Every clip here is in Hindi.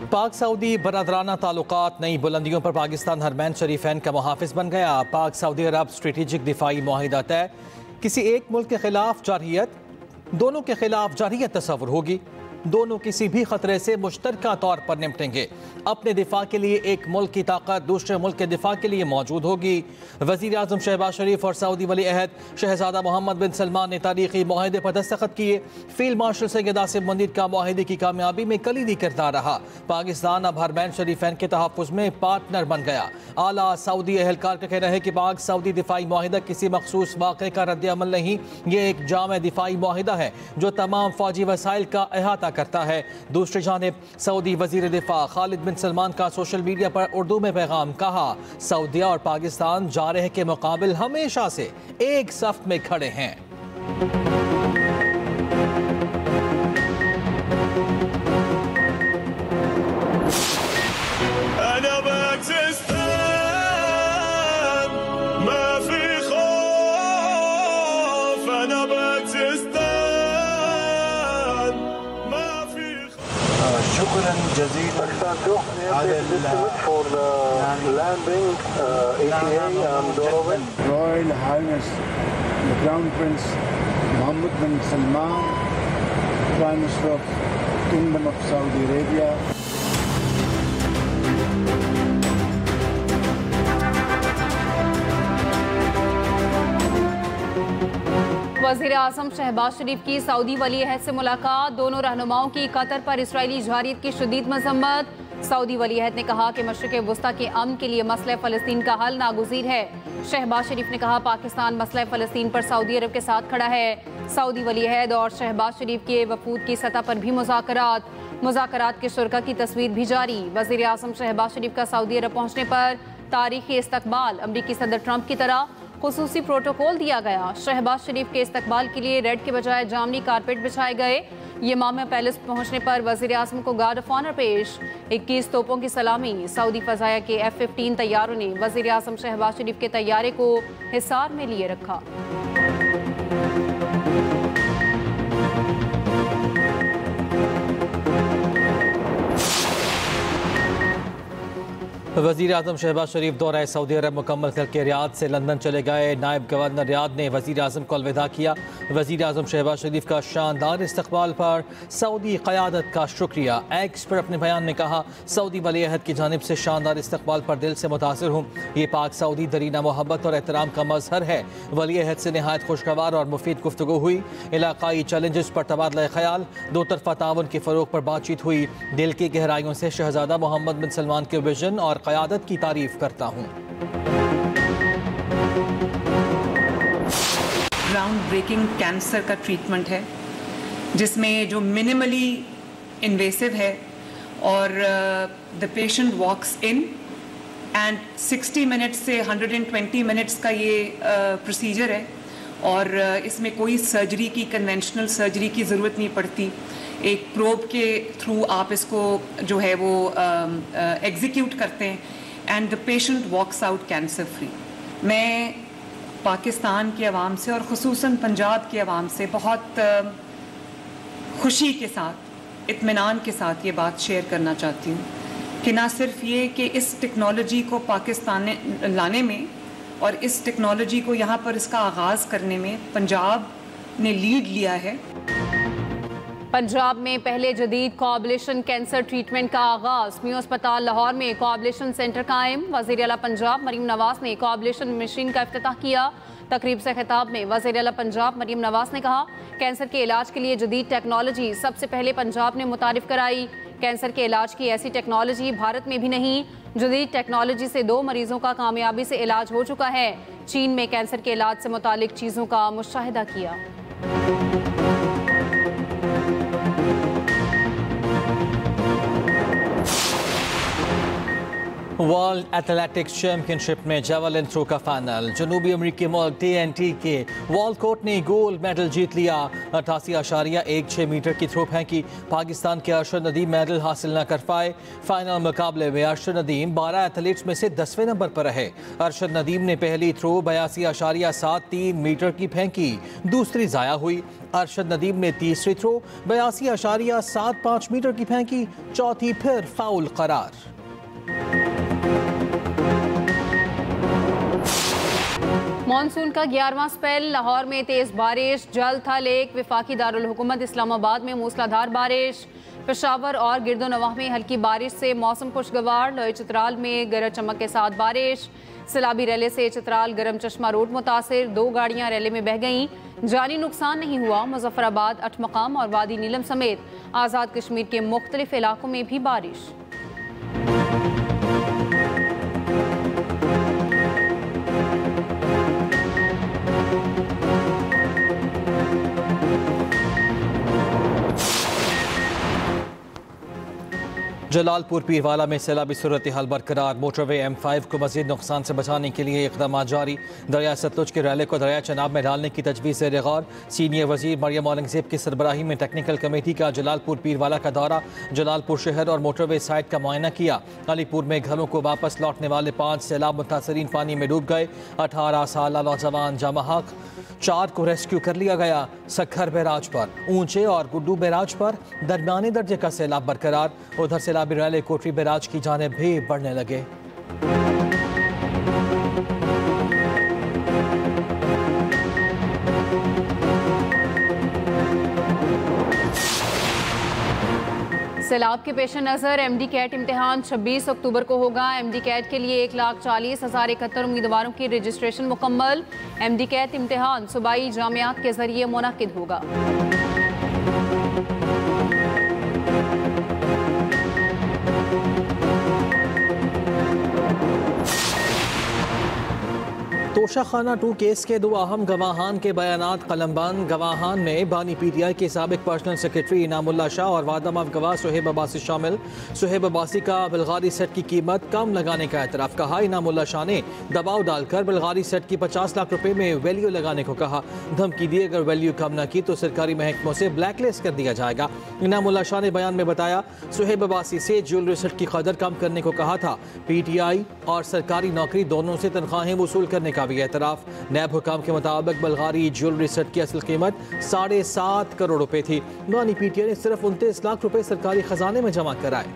पाक सऊदी बरदराना ताल्लुकात नई बुलंदियों पर पाकिस्तान हरमैन शरीफैन का मुहाफिज बन गया। पाक सऊदी अरब स्ट्रेटेजिक दिफाई मुआहिदा तय। किसी एक मुल्क के खिलाफ जारहियत, दोनों के खिलाफ जारहियत तस्वुर होगी। दोनों किसी भी खतरे से मुश्तरका तौर पर निपटेंगे। अपने दिफा के लिए एक मुल्क की ताकत दूसरे मुल्क के दिफा के लिए मौजूद होगी। वज़ीर आज़म शहबाज शरीफ और सऊदी वली अहद शहजादा मोहम्मद बिन सलमान ने तारीखी मुआहिदे पर दस्तखत किए। फील्ड मार्शल सैयद आसिम मुनीर का मुआहिदे की कामयाबी में कलीदी किरदार रहा। पाकिस्तान अब हरमैन शरीफैन के तहफ़्फ़ुज़ में पार्टनर बन गया। आला सऊदी एहलकार का कहना है कि पाक सऊदी दिफाई मुआहिदा किसी मखसूस वाक़े का रद्द अमल नहीं, ये एक जामे दिफाई मुआहिदा है जो तमाम फौजी वसाइल का अहाता करता है। दूसरी जानिब सऊदी वजीर दिफा खालिद बिन सलमान का सोशल मीडिया पर उर्दू में पैगाम कहा, सऊदिया और पाकिस्तान जारह के मुकाबिल हमेशा से एक सफ में खड़े हैं। शुक्रन जज़ीला royal highness the crown prince Mohammed bin Salman, prime minister of kingdom of Saudi Arabia. वज़ीर आज़म शहबाज शरीफ की सऊदी वली अहद से मुलाकात। दोनों रहनुमाओं की कतर पर इसराइली जारियत की शदीद मज़म्मत। सऊदी वली अहद ने कहा कि मशरिक़ वुस्ता के अमन के लिए मसला फ़लस्तीन का हल नागुज़ीर है। शहबाज शरीफ ने कहा पाकिस्तान मसला फ़लस्तीन पर सऊदी अरब के साथ खड़ा है। सऊदी वली अहद और शहबाज शरीफ के वफूद की सतह पर भी मुज़ाकरात के शुरका की तस्वीर भी जारी। वज़ीर आज़म शहबाज शरीफ का सऊदी अरब पहुँचने पर तारीख़ी इस्तकबाल। अमरीकी सदर ट्रंप की तरह खुसूसी प्रोटोकॉल दिया गया। शहबाज शरीफ के इस्तकबाल के लिए रेड के बजाय जामनी कारपेट बिछाए गए। यमामा पैलेस पहुंचने पर वज़ीर आज़म को गार्ड ऑफ ऑनर पेश। 21 तोपों की सलामी। सऊदी फ़ज़ाया के F-15 तैयारों ने वज़ीर आज़म शहबाज शरीफ के तैयारे को हिसार में लिए रखा। वज़ीर आज़म शहबाज शरीफ दौरा सऊदी अरब मुकम्मल करके रियाद से लंदन चले गए। नायब गवर्नर रियाद ने वज़ीर आज़म को अलविदा किया। वज़ीर आज़म शहबाज शरीफ का शानदार इस्तकबाल पर सऊदी क़यादत का शुक्रिया। एक्स पर अपने बयान में कहा, सऊदी वली अहद की जानिब से शानदार इस्तकबाल पर दिल से मुतासिर हूँ। ये पाक सऊदी दरीना मोहब्बत और एहतराम का मज़हर है। वली अहद से नहायत खुशगवार और मुफीद गुफ्तगू हुई। इलाकाई चैलेंजेस पर तबादला ख्याल, दो तरफ़ा ताउन के फ़रोग़ पर बातचीत हुई। दिल की गहराइयों से शहजादा मोहम्मद बिन सलमान के विजन और क़यादत की तारीफ करता हूँ। ग्राउंड ब्रेकिंग कैंसर का ट्रीटमेंट है जिसमें जो मिनिमली इन्वेसिव है और the patient walks in and 60 minutes से 120 मिनट्स का ये प्रोसीजर है और इसमें कोई सर्जरी की कन्वेंशनल सर्जरी की ज़रूरत नहीं पड़ती। एक प्रोब के थ्रू आप इसको जो है वो एग्जीक्यूट करते हैं and the patient walks out cancer free. मैं पाकिस्तान की आवाम से और ख़ुसूसन पंजाब की आवाम से बहुत खुशी के साथ, इत्मीनान के साथ ये बात शेयर करना चाहती हूँ कि ना सिर्फ ये कि इस टेक्नोलॉजी को पाकिस्तान ने लाने में और इस टेक्नोलॉजी को यहाँ पर इसका आगाज़ करने में पंजाब ने लीड लिया है। पंजाब में पहले जदीद कोआबुलेशन कैंसर ट्रीटमेंट का आगाज़। म्यू अस्पताल लाहौर में कोआबुलेशन सेंटर कायम। वज़ीर आला पंजाब मरीम नवाज़ ने कोआबुलेशन मशीन का इफ्तिताह किया। तकरीब से खिताब में वज़ीर आला पंजाब मरीम नवाज़ ने कहा, कैंसर के इलाज के लिए जदीद टेक्नोलॉजी सबसे पहले पंजाब ने मुतारिफ कराई। कैंसर के इलाज की ऐसी टेक्नोलॉजी भारत में भी नहीं। जदीद टेक्नोलॉजी से 2 मरीजों का कामयाबी से इलाज हो चुका है। चीन में कैंसर के इलाज से मुतालिक चीज़ों का मुशाहिदा किया। वर्ल्ड एथलेटिक्स चैंपियनशिप में जेवलिन थ्रो का फाइनल। जनूबी अमेरिकी मुल्क TNT के वॉलकोट ने गोल्ड मेडल जीत लिया। 88.16 मीटर की थ्रो फेंकी। पाकिस्तान के अरशद नदीम मेडल हासिल न कर पाए। फाइनल मुकाबले में अरशद नदीम 12 एथलीट्स में से 10वें नंबर पर रहे। अरशद नदीम ने पहली थ्रो 82.73 मीटर की फेंकी, दूसरी जाया हुई। अरशद नदीम ने तीसरी थ्रो 82.75 मीटर की फेंकी, चौथी फिर फाउल करार। मॉनसून का 11वां स्पेल। लाहौर में तेज बारिश। जल थल एक वफाकी दारुल हुकूमत इस्लामाबाद में मूसलाधार बारिश। पेशावर और गिरदोनवाह में हल्की बारिश से मौसम खुशगवार। लोहे चित्राल में गरज चमक के साथ बारिश। सैलाबी रैले से चित्राल गरम चश्मा रोड मुतासिर। 2 गाड़ियां रैले में बह गईं। जानी नुकसान नहीं हुआ। मुजफ्फराबाद, अठमकाम और वादी नीलम समेत आज़ाद कश्मीर के मुख्तलिफ इलाकों में भी बारिश। जलालपुर पीरवाला में सैलाबी सूरत हाल बरकरार। मोटरवे M5 को मजीद नुकसान से बचाने के लिए इकदाम जारी। दरिया सतलुज के रैले को दरिया चनाब में डालने की तजवीज़ ज़ेर गौर। सीनियर वजीर मरियम औरंगज़ेब की सरबराही में टेक्निकल कमेटी का जलालपुर पीरवाला का दौरा। जलालपुर शहर और मोटरवे साइट का मुआयना किया। अलीपुर में घरों को वापस लौटने वाले 5 सैलाब मुतासरीन पानी में डूब गए। 18 साल नौजवान जामहक 4 को रेस्क्यू कर लिया गया। सखर बैराज पर, ऊंचे और गुड्डू बैराज पर दरमियाने दर्जे का सैलाब बरकरार। उधर सैलाबी रैले कोटरी बैराज की जानिब भी बढ़ने लगे। सैलाब के पेश नज़र MD कैट इम्तिहान 26 अक्टूबर को होगा। MD कैट के लिए 1,40,071 उम्मीदवारों की रजिस्ट्रेशन मुकम्मल। MD कैट इम्तिहान सूबाई जामियात के जरिए मुनक्किद होगा। तोशाखाना 2 केस के 2 अहम गवाहान के बयानात कलमबंद। गवाहान में बानी PTI के साबिक पर्सनल सेक्रेटरी इनामुल्लाह शाह और वादम अफ गवाह सुहेब अब्बासी शामिल। सुहेब अब्बासी का बिलगारी सेट की कीमत कम लगाने का एतराफ़। कहा इनामुल्लाह शाह ने दबाव डालकर बिलगारी सेट की 50 लाख रुपए में वैल्यू लगाने को कहा। धमकी दी अगर वैल्यू कम न की तो सरकारी महकमों से ब्लैकलिस्ट कर दिया जाएगा। इनामुल्लाह शाह ने बयान में बताया सुहेब अब्बासी से ज्वेलरी सेट की कदर कम करने को कहा था। PTI और सरकारी नौकरी दोनों से तनख्वाहें वसूल करने का भी एतराफ़। नैब हुकाम के मुताबिक बलगारी ज्वेलरी सेट की असल कीमत 7.5 करोड़ रुपए थी। बानी PTI ने सिर्फ 29 लाख रुपए सरकारी खजाने में जमा कराए।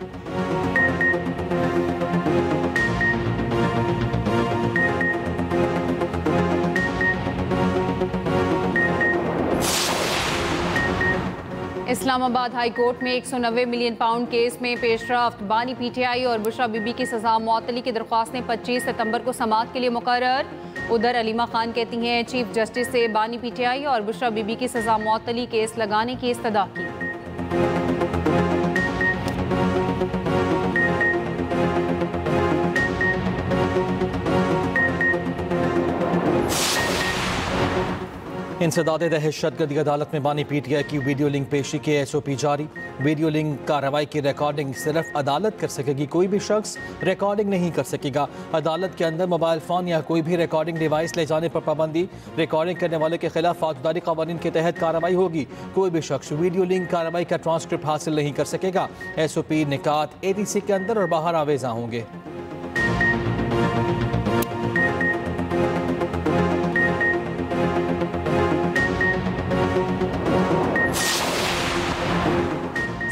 इस्लामाबाद हाई कोर्ट में 190 मिलियन पाउंड केस में पेशरफ्त। बानी PTI और बुशरा बीबी की सजा मुअत्तली की दरख्वास्तें 25 सितंबर को समाअत के लिए मुकर्रर। उधर अलीमा खान कहती हैं चीफ जस्टिस से बानी PTI और बुशरा बीबी की सजा मुअत्तली केस लगाने की इस्तदा की। इंसदाद दहशतगर्दी अदालत में बानी PTI की वीडियो लिंक पेशी के SOP जारी। वीडियो लिंक कार्रवाई की रिकॉर्डिंग सिर्फ अदालत कर सकेगी, कोई भी शख्स रिकॉर्डिंग नहीं कर सकेगा। अदालत के अंदर मोबाइल फ़ोन या कोई भी रिकॉर्डिंग डिवाइस ले जाने पर पाबंदी। रिकॉर्डिंग करने वाले के खिलाफ फौजदारी कानून के तहत कार्रवाई होगी। कोई भी शख्स वीडियो लिंक कार्रवाई का ट्रांसक्रिप्ट हासिल नहीं कर सकेगा। SOP निकात ATC के अंदर और बाहर आवेजा होंगे।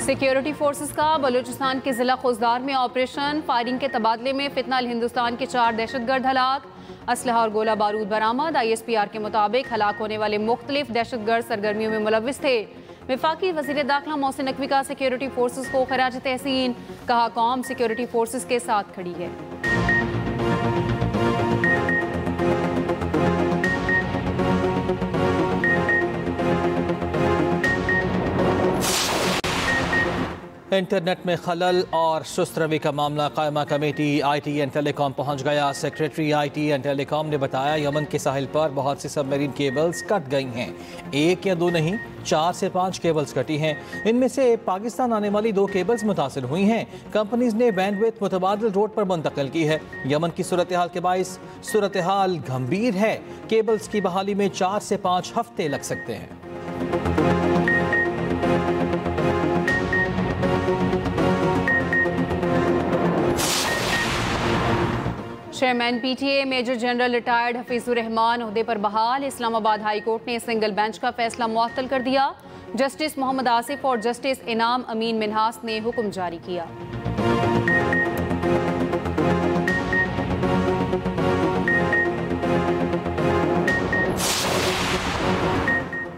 सिक्योरिटी फोर्सेस का बलूचिस्तान के जिला खुजदार में ऑपरेशन। फायरिंग के तबादले में फितना अल हिंदुस्तान के 4 दहशतगर्द हलाक। असलहा और गोला बारूद बरामद। ISPR के मुताबिक हलाक होने वाले मुख्तलिफ दहशतगर्द सरगर्मियों में मुलव्विस थे। वफाकी वज़ीर दाखिला मोहसिन नकवी का सिक्योरिटी फोर्सेस को खराज तहसीन। कहा कौम सिक्योरिटी फोर्सेस के साथ खड़ी है। इंटरनेट में खलल और सुस्त रवि का मामला कायमा कमेटी IT एंड टेलीकॉम पहुंच गया। सेक्रेटरी IT एंड टेलीकॉम ने बताया यमन के साहिल पर बहुत सी सबमरीन केबल्स कट गई हैं। 1 या 2 नहीं, 4 से 5 केबल्स कटी हैं। इनमें से पाकिस्तान आने वाली 2 केबल्स मुतासिर हुई हैं। कंपनीज ने बैंडविड्थ मुतबादिल रोड पर मुंतकिल की है। यमन की सूरत हाल के बाइस सूरत हाल गंभीर है। केबल्स की बहाली में 4 से 5 हफ्ते लग सकते हैं। Chairman PTA major general retired Hafeezur Rehman ओहदे पर बहाल। इस्लामाबाद हाई कोर्ट ने सिंगल बेंच का फैसला मुअत्तल कर दिया। जस्टिस मोहम्मद आसिफ और जस्टिस इनाम अमीन मिन्हास ने हुक्म जारी किया।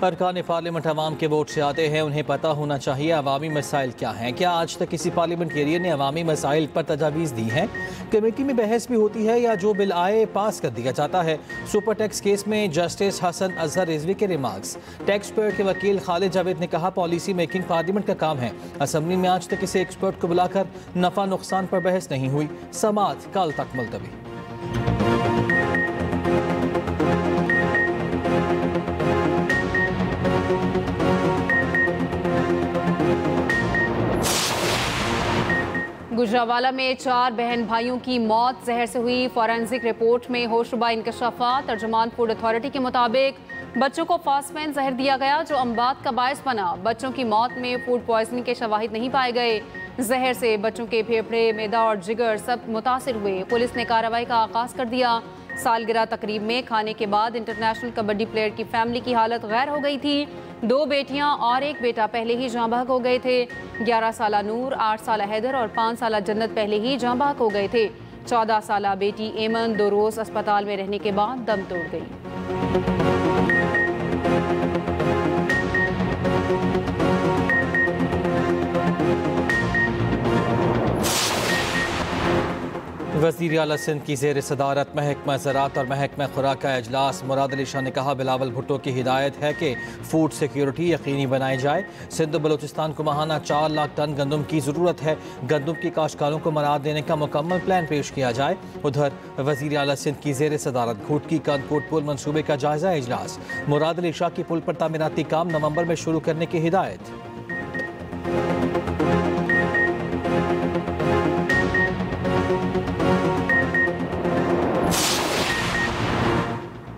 अरकान पार्लियामेंट अवाम के वोट से आते हैं, उन्हें पता होना चाहिए अवामी मसाइल क्या हैं। क्या आज तक किसी पार्लियामेंट एरिया ने अवामी मसाइल पर तजावीज़ दी हैं? कमेटी में बहस भी होती है या जो बिल आए पास कर दिया जाता है? सुपर टैक्स केस में जस्टिस हसन अजहर रिजवी के रिमार्क्स। टैक्स पेयर के वकील खालिद जावेद ने कहा पॉलिसी मेकिंग पार्लियामेंट का काम है। असम्बली में आज तक किसी एक्सपर्ट को बुलाकर नफा नुकसान पर बहस नहीं हुई। समाअत कल तक मुलतवी। गुजरावाला में 4 बहन भाइयों की मौत जहर से हुई। फॉरेंसिक रिपोर्ट में होशरुबा इंकशाफात। तर्जुमान फूड अथॉरिटी के मुताबिक बच्चों को फास्टमैन जहर दिया गया जो अम्बात का बायस बना। बच्चों की मौत में फूड पॉइजनिंग के शवाहिद नहीं पाए गए। जहर से बच्चों के फेफड़े, मैदा और जिगर सब मुतासिर हुए। पुलिस ने कार्रवाई का आगाज कर दिया। सालगिरह तकरीब में खाने के बाद इंटरनेशनल कबड्डी प्लेयर की फैमिली की हालत गैर हो गई थी। 2 बेटियां और 1 बेटा पहले ही जाँ बहक हो गए थे। 11 साला नूर, 8 साला हैदर और 5 साला जन्नत पहले ही जाँ बहक हो गए थे। 14 साला बेटी एमन 2 रोज अस्पताल में रहने के बाद दम तोड़ गई। वज़ीर आला सिंध की ज़ेर सदारत महकमा ज़राअत और महकमा खुराक का इजलास। मुराद अली शाह ने कहा बिलावल भुट्टो की हिदायत है कि फूड सिक्योरिटी यकीनी बनाई जाए। सिंध बलोचिस्तान को माहाना 4 लाख टन गंदम की ज़रूरत है। गंदम की काश्तकारों को मराद देने का मुकम्मल प्लान पेश किया जाए। उधर वज़ीर आला सिंध की ज़ेर सदारत घूटकी कानकोट पुल मनसूबे का जायजा इजलास। मुराद अली शाह की पुल पर तामीराती काम नवंबर में शुरू करने की हिदायत।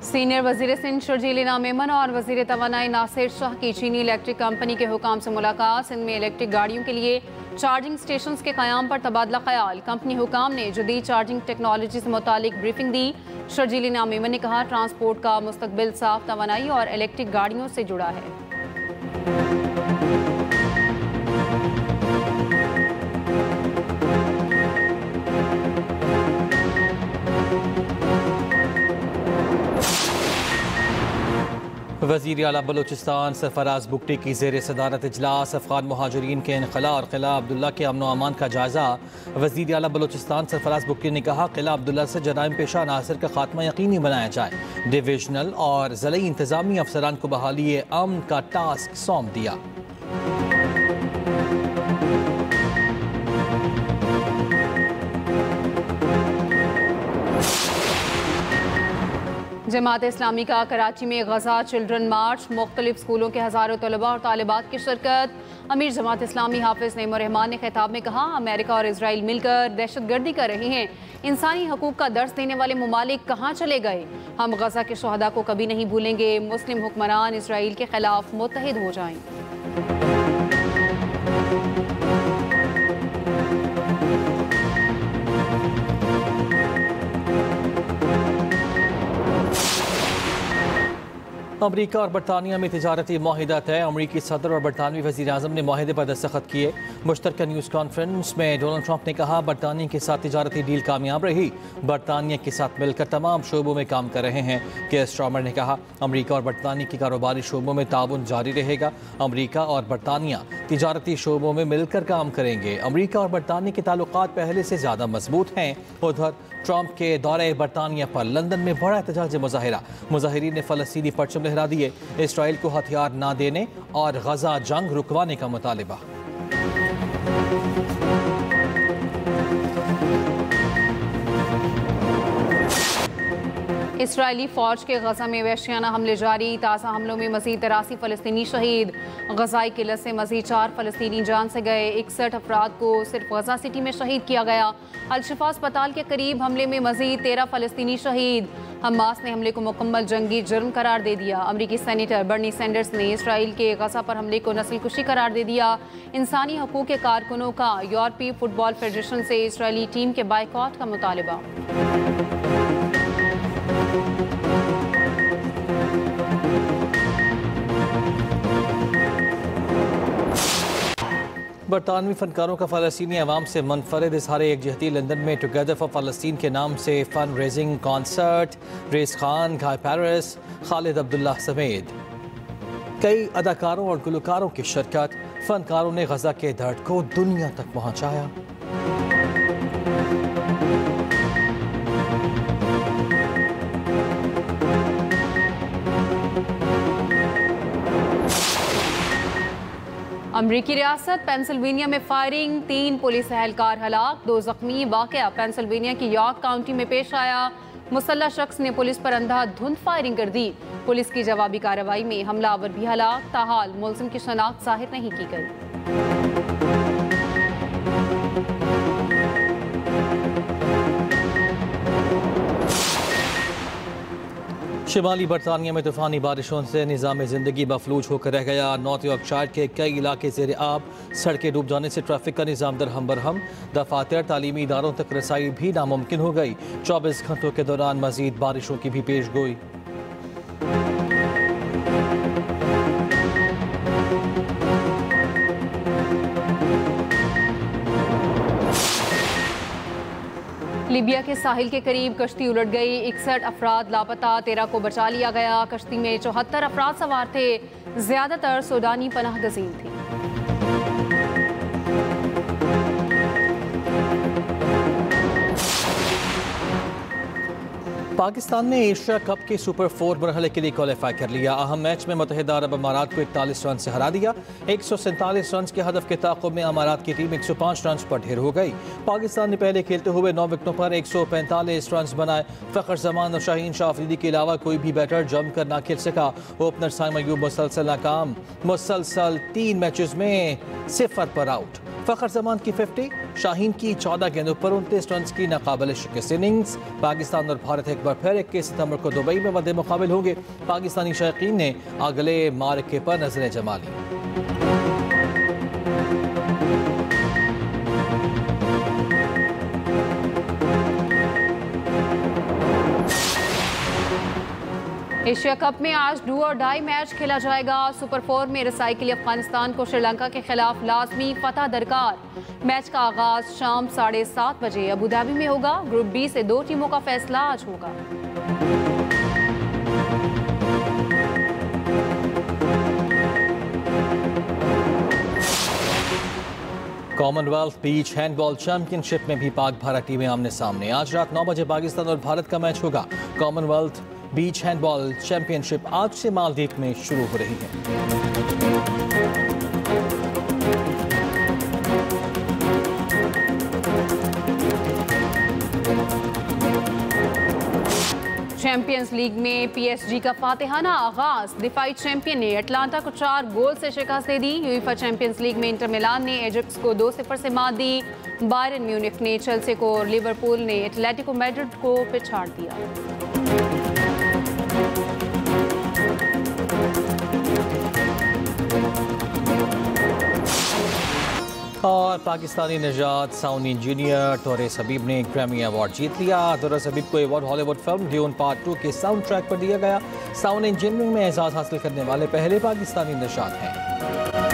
सीनियर वजीर सिंध शर्जील इनाम मेमन और वजीर तवानाई नासिर शाह की चीनी इलेक्ट्रिक कंपनी के हुकाम से मुलाकात। सिंध में इलेक्ट्रिक गाड़ियों के लिए चार्जिंग स्टेशंस के क़याम पर तबादला ख्याल। कंपनी हुकाम ने जदीद चार्जिंग टेक्नोलॉजी से मुतालिक ब्रीफिंग दी। शर्जील इनाम मेमन ने कहा ट्रांसपोर्ट का मुस्तकबिल साफ तवानाई और इलेक्ट्रिक गाड़ियों से जुड़ा है। वज़ीर आला बलोचिस्तान सरफराज बुगटी की ज़ेर सदारत इजलास। अफ़गान मुहाजिरीन के इनखला और क़िला अब्दुल्ला के अमन व अमान का जायज़ा। वज़ीर आला बलोचिस्तान सरफराज बुगटी ने कहा क़िला अब्दुल्ला से जराइम पेशा अनासर का खात्मा यकीनी बनाया जाए। डिविजनल और ज़िली इंतज़ामी अफसरान को बहाली अमन का टास्क सौंप दिया। जमात इस्लामी का कराची में गजा चिल्ड्रन मार्च। मुख्तलिफ स्कूलों के हज़ारों तलबा और तालिबात की शिरकत। अमीर जमात इस्लामी हाफिज नईमुर रहमान ने खिताब में कहा अमेरिका और इसराइल मिलकर दहशत गर्दी कर रहे हैं। इंसानी हकूक़ का दर्स देने वाले ममालिक कहाँ चले गए? हम गजा के शहदा को कभी नहीं भूलेंगे। मुस्लिम हुक्मरान इसराइल के खिलाफ मुत्तहिद हो जाएं। अमरीका और बरतानिया में तिजारती माहिदा तय। अमरीकी सदर और बरतानवी वज़ीर आज़म ने माहिदे पर दस्तखत किए। मुश्तरका न्यूज़ कॉन्फ्रेंस में डोनाल्ड ट्रंप ने कहा बरतानिया के साथ तिजारती डील कामयाब रही। बरतानिया के साथ मिलकर तमाम शोबों में काम कर रहे हैं। के स्ट्रामर ने कहा अमरीका और बरतानिया के कारोबारी शोबों में ताउन जारी रहेगा। अमरीका और बरतानिया तिजारती शोबों में मिलकर काम करेंगे। अमरीका और बरतानिया के ताल्लुकात पहले से ज़्यादा मजबूत हैं। उधर ट्रंप के दौरे बरतानिया पर लंदन में बड़ा एहतजाज मुजाहिरा। मुजाहिरीन ने फ़लस्तीनी परचम लहरा दिए। इसराइल को हथियार ना देने और गजा जंग रुकवाने का मुतालिबा। इसराइली फौज के गजा में वहशियाना हमले जारी। ताज़ा हमलों में मजीद 83 फ़लस्तीनी शहीद। गजाई किलत से मजीद 4 फ़लस्तीनी जान से गए। 61 अफराद को सिर्फ गजा सिटी में शहीद किया गया। अल-शिफा अस्पताल के करीब हमले में मजीद 13 फ़लस्तीनी शहीद। हमास ने हमले को मुकम्मल जंगी जुर्म करार दे दिया। अमरीकी सेनेटर बर्नी सैंडर्स ने इसराइल के गजा पर हमले को नस्लकुशी करार दे दिया। इंसानी हकूक़ के कारकुनों का यूरोपीय फुटबॉल फेडरेशन से इसराइली टीम के बायकॉट का मुतालबा। बरतानवी फनकारों का फ़लस्तीनी अवाम से मुनफरिद इजहार एकजहती। लंदन में टुगेदर फॉर फ़लस्तीन के नाम से फ़न रेजिंग कॉन्सर्ट। रेस खान, गाय पैरिस, खालिद अब्दुल्ला समेत कई अदाकारों और गुलकारों की शिरकत। फनकारों ने गजा के दर्द को दुनिया तक पहुँचाया। अमरीकी रियासत पेंसिल्वेनिया में फायरिंग। 3 पुलिस एहलकार हलाक, 2 जख्मी। वाक़या पेंसिल्वेनिया की यॉर्क काउंटी में पेश आया। मुसल्लह शख्स ने पुलिस पर अंधाधुंध फायरिंग कर दी। पुलिस की जवाबी कार्रवाई में हमलावर भी हलाक। ताहाल मुलजिम की शनाख्त जाहिर नहीं की गई। शिमाली बरतानिया में तूफ़ानी बारिशों से निज़ाम ज़िंदगी मफलूज होकर रह गया। नॉर्थ यॉर्कशायर के कई इलाके ज़ेर आब। सड़कें डूब जाने से ट्रैफिक का निज़ाम दरहम बरहम। दफातर तालीमी इदारों तक रसाई भी नामुमकिन हो गई। 24 घंटों के दौरान मज़ीद बारिशों की भी पेश गोई। लीबिया के साहिल के करीब कश्ती उलट गई। 61 अफराद लापता, 13 को बचा लिया गया। कश्ती में 74 अफराद सवार थे। ज्यादातर सूडानी पनाह गज़ीन थी। पाकिस्तान ने एशिया कप के सुपर 4 मरहले के लिए क्वालिफाई कर लिया। अहम मैच में मुत्तहिदा अरब अमारात को 41 रन से हरा दिया। 147 रन के हदफ के ताक़ुब में अमारात की टीम 105 रन पर ढेर हो गई। पाकिस्तान ने पहले खेलते हुए 9 विकेटों पर 145 रन बनाए। फ़खर जमान और शाहीन शाह अफरीदी के अलावा कोई भी बैटर जम कर ना खेल सका। ओपनर साइम अयूब मुसलसल नाकाम। मुसलसल 3 मैचेस में 0 पर आउट। फ़खर जमान की 50, शाहीन की 14 गेंदों पर 29 रन की नाकाबिल शिकस्त इनिंग्स। पाकिस्तान और भारत एक बार फिर 21 सितंबर को दुबई में मद्दे मुकाबिल होंगे। पाकिस्तानी शायकीन ने अगले मार्के पर नजरें जमा ली। एशिया कप में आज डू और डाई मैच खेला जाएगा। सुपर 4 में रसाई के लिए अफगानिस्तान को श्रीलंका के खिलाफ लाजमी फतह दरकार। मैच का आगाज शाम 7:30 बजे अबू धाबी में होगा। ग्रुप बी से 2 टीमों का फैसला आज होगा। कॉमनवेल्थ बीच हैंडबॉल चैंपियनशिप में भी पाक भारत टीमें आमने सामने। आज रात 9 बजे पाकिस्तान और भारत का मैच होगा। कॉमनवेल्थ बीच हैंडबॉल चैंपियनशिप आज से मालदीव में शुरू हो रही है। चैंपियंस लीग में पीएसजी का फातिहाना आगाज। दिफाई चैंपियन ने अटलांटा को 4 गोल से शिकस्त दे दी। यूएफा चैंपियंस लीग में इंटर मिलान ने एजेक्स को 2-0 से मात दी। बायरन म्यूनिख ने चेल्सी को और लिवरपूल ने एटलेटिको मैड्रिड को पिछाड़ दिया। और पाकिस्तानी निजात साउंड इंजीनियर तोरेस हबीब ने ग्रैमी अवार्ड जीत लिया। तोरेस हबीब को award Hollywood film dune part 2 के साउंड ट्रैक पर दिया गया। साउंड इंजीनियरिंग में एजाज़ हासिल करने वाले पहले पाकिस्तानी निजात हैं।